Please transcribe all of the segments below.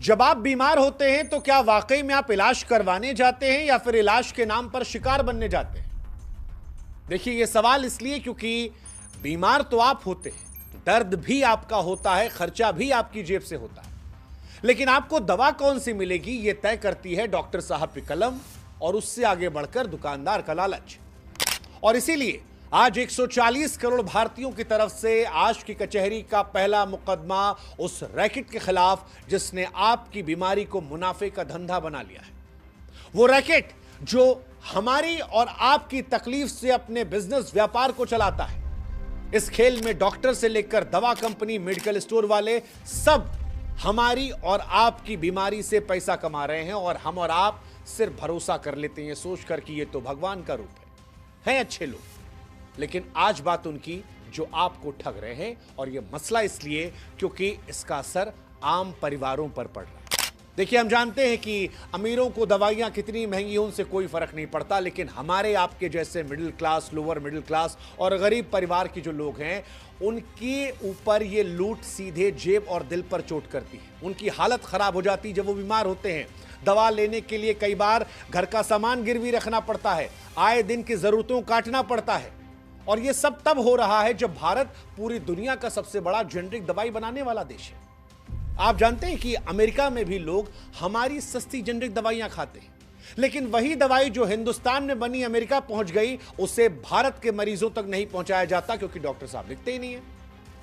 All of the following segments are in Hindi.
जब आप बीमार होते हैं तो क्या वाकई में आप इलाज करवाने जाते हैं या फिर इलाज के नाम पर शिकार बनने जाते हैं? देखिए, यह सवाल इसलिए क्योंकि बीमार तो आप होते हैं, दर्द भी आपका होता है, खर्चा भी आपकी जेब से होता है, लेकिन आपको दवा कौन सी मिलेगी यह तय करती है डॉक्टर साहब की कलम और उससे आगे बढ़कर दुकानदार का लालच। और इसीलिए आज 140 करोड़ भारतीयों की तरफ से आज की कचहरी का पहला मुकदमा उस रैकेट के खिलाफ जिसने आपकी बीमारी को मुनाफे का धंधा बना लिया है। वो रैकेट जो हमारी और आपकी तकलीफ से अपने बिजनेस व्यापार को चलाता है। इस खेल में डॉक्टर से लेकर दवा कंपनी, मेडिकल स्टोर वाले सब हमारी और आपकी बीमारी से पैसा कमा रहे हैं और हम और आप सिर्फ भरोसा कर लेते हैं सोचकर कि ये तो भगवान का रूप है अच्छे लोग। लेकिन आज बात उनकी जो आपको ठग रहे हैं, और यह मसला इसलिए क्योंकि इसका असर आम परिवारों पर पड़ रहा है। देखिए, हम जानते हैं कि अमीरों को दवाइयां कितनी महंगी हो उनसे कोई फर्क नहीं पड़ता, लेकिन हमारे आपके जैसे middle class, lower middle class और गरीब परिवार के जो लोग हैं, उनके ऊपर ये लूट सीधे जेब और दिल पर चोट करती है। उनकी हालत खराब हो जाती है जब वो बीमार होते हैं। दवा लेने के लिए कई बार घर का सामान गिरवी रखना पड़ता है, आए दिन की जरूरतों काटना पड़ता है। और यह सब तब हो रहा है जब भारत पूरी दुनिया का सबसे बड़ा जेनरिक दवाई बनाने वाला देश है। आप जानते हैं कि अमेरिका में भी लोग हमारी सस्ती जेनरिक दवाइयां खाते हैं, लेकिन वही दवाई जो हिंदुस्तान में बनी अमेरिका पहुंच गई, उसे भारत के मरीजों तक नहीं पहुंचाया जाता क्योंकि डॉक्टर साहब लिखते ही नहीं है,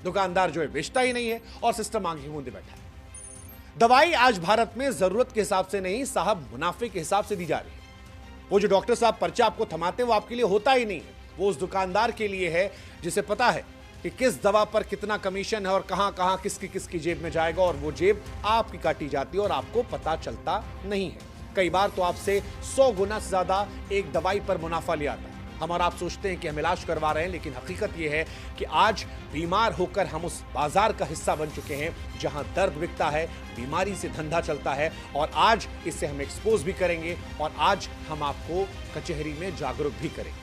दुकानदार जो है बेचता ही नहीं है और सिस्टम आंखें मूंदे बैठा है। दवाई आज भारत में जरूरत के हिसाब से नहीं साहब, मुनाफे के हिसाब से दी जा रही है। वो जो डॉक्टर साहब पर्चा आपको थमाते हैं वो आपके लिए होता ही नहीं है, वो उस दुकानदार के लिए है जिसे पता है कि किस दवा पर कितना कमीशन है और कहां कहां किसकी जेब में जाएगा, और वो जेब आपकी काटी जाती है और आपको पता चलता नहीं है। कई बार तो आपसे 100 गुना से ज्यादा एक दवाई पर मुनाफा ले आता है। हम और आप सोचते हैं कि हम इलाज करवा रहे हैं, लेकिन हकीकत यह है कि आज बीमार होकर हम उस बाजार का हिस्सा बन चुके हैं जहां दर्द बिकता है, बीमारी से धंधा चलता है, और आज इसे हम एक्सपोज भी करेंगे और आज हम आपको कचहरी में जागरूक भी करेंगे।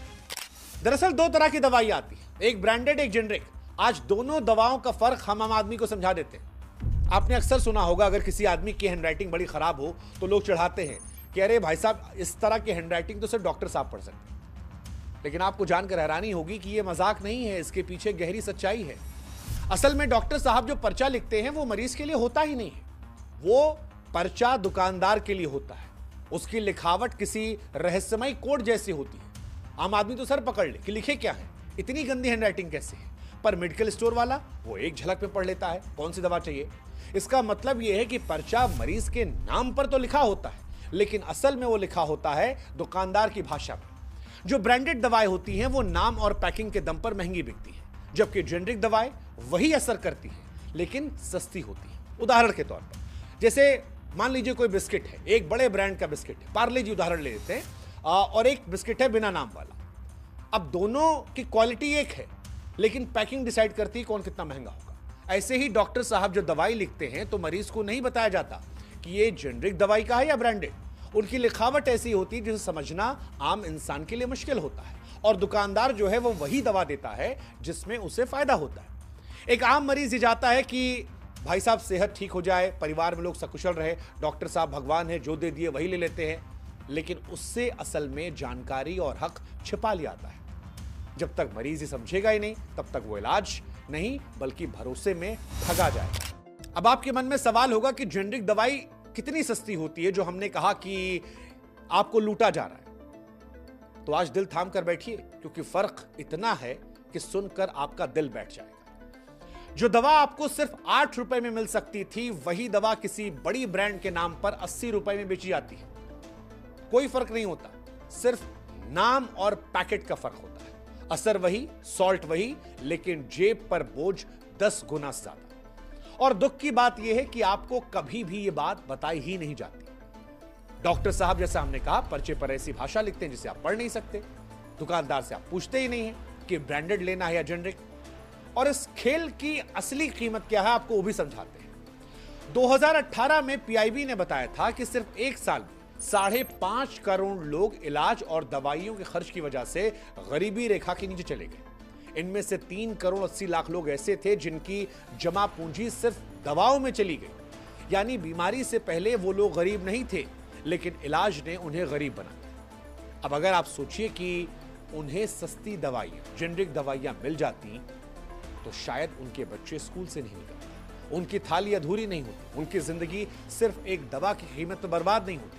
दरअसल दो तरह की दवाई आती है, एक ब्रांडेड, एक जेनरिक। आज दोनों दवाओं का फर्क हम आम आदमी को समझा देते हैं। आपने अक्सर सुना होगा, अगर किसी आदमी की हैंडराइटिंग बड़ी खराब हो तो लोग चढ़ाते हैं कि अरे भाई साहब, इस तरह की हैंडराइटिंग तो सिर्फ डॉक्टर साहब पढ़ सकते हैं। लेकिन आपको जानकर हैरानी होगी कि यह मजाक नहीं है, इसके पीछे गहरी सच्चाई है। असल में डॉक्टर साहब जो पर्चा लिखते हैं वो मरीज के लिए होता ही नहीं है, वो पर्चा दुकानदार के लिए होता है। उसकी लिखावट किसी रहस्यमय कोड जैसी होती है। आम आदमी तो सर पकड़ ले कि लिखे क्या है, इतनी गंदी हैंडराइटिंग कैसे है, पर मेडिकल स्टोर वाला वो एक झलक में पढ़ लेता है कौन सी दवा चाहिए। इसका मतलब यह है कि पर्चा मरीज के नाम पर तो लिखा होता है, लेकिन असल में वो लिखा होता है दुकानदार की भाषा में। जो ब्रांडेड दवाएं होती हैं वो नाम और पैकिंग के दम पर महंगी बिकती है, जबकि जेनरिक दवाएं वही असर करती है लेकिन सस्ती होती है। उदाहरण के तौर पर, जैसे मान लीजिए कोई बिस्किट है, एक बड़े ब्रांड का बिस्किट है, पार्ले जी उदाहरण ले लेते हैं, और एक बिस्किट है बिना नाम वाला। अब दोनों की क्वालिटी एक है, लेकिन पैकिंग डिसाइड करती है कौन कितना महंगा होगा। ऐसे ही डॉक्टर साहब जो दवाई लिखते हैं तो मरीज को नहीं बताया जाता कि ये जेनरिक दवाई का है या ब्रांडेड। उनकी लिखावट ऐसी होती है जिसे समझना आम इंसान के लिए मुश्किल होता है, और दुकानदार जो है वो वही दवा देता है जिसमें उसे फायदा होता है। एक आम मरीज ये जाता है कि भाई साहब सेहत ठीक हो जाए, परिवार में लोग सकुशल रहे, डॉक्टर साहब भगवान है, जो दे दिए वही ले लेते हैं, लेकिन उससे असल में जानकारी और हक छिपा लिया आता है। जब तक मरीज ही समझेगा ही नहीं, तब तक वो इलाज नहीं बल्कि भरोसे में ठगा जाएगा। अब आपके मन में सवाल होगा कि जेनरिक दवाई कितनी सस्ती होती है जो हमने कहा कि आपको लूटा जा रहा है। तो आज दिल थाम कर बैठिए, क्योंकि फर्क इतना है कि सुनकर आपका दिल बैठ जाएगा। जो दवा आपको सिर्फ 8 रुपए में मिल सकती थी, वही दवा किसी बड़ी ब्रांड के नाम पर 80 रुपए में बेची जाती है। कोई फर्क नहीं होता, सिर्फ नाम और पैकेट का फर्क होता है। असर वही, सॉल्ट वही, लेकिन जेब पर बोझ 10 गुना से ज्यादा। और दुख की बात यह है कि आपको कभी भी यह बात बताई ही नहीं जाती। डॉक्टर साहब जैसा हमने कहा पर्चे पर ऐसी भाषा लिखते हैं जिसे आप पढ़ नहीं सकते। दुकानदार से आप पूछते ही नहीं है कि ब्रांडेड लेना है या जेनरिक। और इस खेल की असली कीमत क्या है आपको वो भी समझाते हैं। 2018 में पीआईबी ने बताया था कि सिर्फ एक साल में 5.5 करोड़ लोग इलाज और दवाइयों के खर्च की वजह से गरीबी रेखा के नीचे चले गए। इनमें से 3 करोड़ 80 लाख लोग ऐसे थे जिनकी जमा पूंजी सिर्फ दवाओं में चली गई। यानी बीमारी से पहले वो लोग गरीब नहीं थे, लेकिन इलाज ने उन्हें गरीब बना दिया। अब अगर आप सोचिए कि उन्हें सस्ती दवाइयां, जेनरिक दवाइयां मिल जाती तो शायद उनके बच्चे स्कूल से नहीं निकलते, उनकी थाली अधूरी नहीं होती, उनकी जिंदगी सिर्फ एक दवा की कीमत में बर्बाद नहीं होती।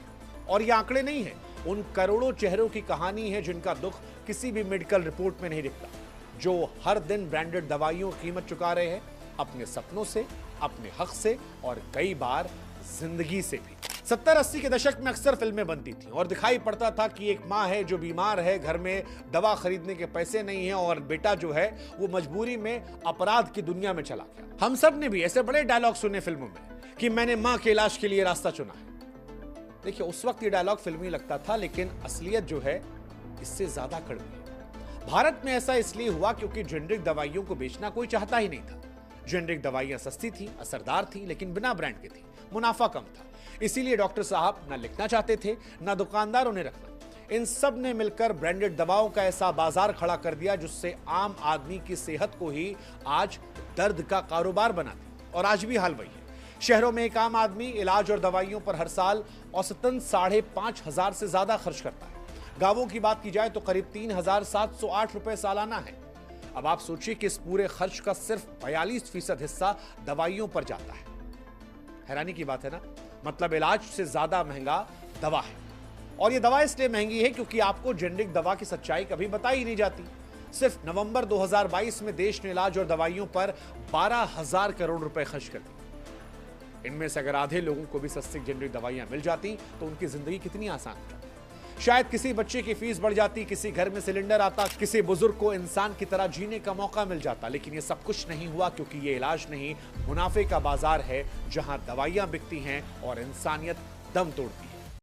और ये आंकड़े नहीं है, उन करोड़ों चेहरों की कहानी है जिनका दुख किसी भी मेडिकल रिपोर्ट में नहीं दिखता, जो हर दिन ब्रांडेड दवाइयों की कीमत चुका रहे हैं अपने सपनों से, अपने हक से और कई बार जिंदगी से भी। 70-80 के दशक में अक्सर फिल्में बनती थी और दिखाई पड़ता था कि एक माँ है जो बीमार है, घर में दवा खरीदने के पैसे नहीं है और बेटा जो है वो मजबूरी में अपराध की दुनिया में चला गया। हम सब ने भी ऐसे बड़े डायलॉग सुने फिल्मों में कि मैंने माँ के इलाज के लिए रास्ता चुना है। देखिए, उस वक्त ये डायलॉग फिल्मी लगता था, लेकिन असलियत जो है इससे ज्यादा कड़वी है। भारत में ऐसा इसलिए हुआ क्योंकि जेनरिक दवाइयों को बेचना कोई चाहता ही नहीं था। जेनरिक दवाइयां सस्ती थी, असरदार थी, लेकिन बिना ब्रांड के थी, मुनाफा कम था। इसीलिए डॉक्टर साहब ना लिखना चाहते थे, ना दुकानदारों ने रखना। इन सब ने मिलकर ब्रांडेड दवाओं का ऐसा बाजार खड़ा कर दिया जिससे आम आदमी की सेहत को ही आज दर्द का कारोबार बना दिया। और आज भी हाल वही है। शहरों में एक आम आदमी इलाज और दवाइयों पर हर साल औसतन 5,500 से ज्यादा खर्च करता है। गांवों की बात की जाए तो करीब 3,708 रुपए सालाना है। अब आप सोचिए कि इस पूरे खर्च का सिर्फ 42% हिस्सा दवाइयों पर जाता है। हैरानी की बात है ना, मतलब इलाज से ज्यादा महंगा दवा है। और यह दवा इसलिए महंगी है क्योंकि आपको जेनरिक दवा की सच्चाई कभी बताई ही नहीं जाती। सिर्फ नवंबर 2022 में देश ने इलाज और दवाइयों पर 12,000 करोड़ रुपए खर्च कर दिए। इनमें से अगर आधे लोगों को भी सस्ती जेनरिक दवाइयां मिल जाती तो उनकी जिंदगी कितनी आसान हो जाती। शायद किसी बच्चे की फीस बढ़ जाती, किसी घर में सिलेंडर आता, किसी बुजुर्ग को इंसान की तरह जीने का मौका मिल जाता। लेकिन ये सब कुछ नहीं हुआ क्योंकि ये इलाज नहीं, मुनाफे का बाजार है जहां दवाइयां बिकती हैं और इंसानियत दम तोड़ती है।